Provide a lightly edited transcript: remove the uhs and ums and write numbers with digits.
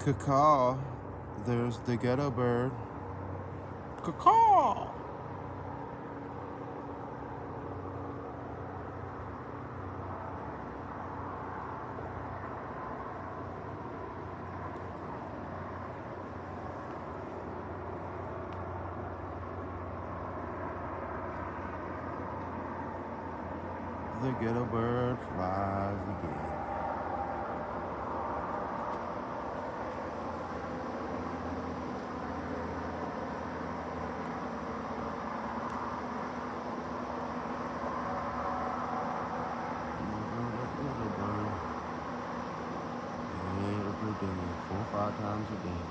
Caw. There's the ghetto bird. Caw. The ghetto bird flies again. Ghetto bird, every day, 4 or 5 times a day.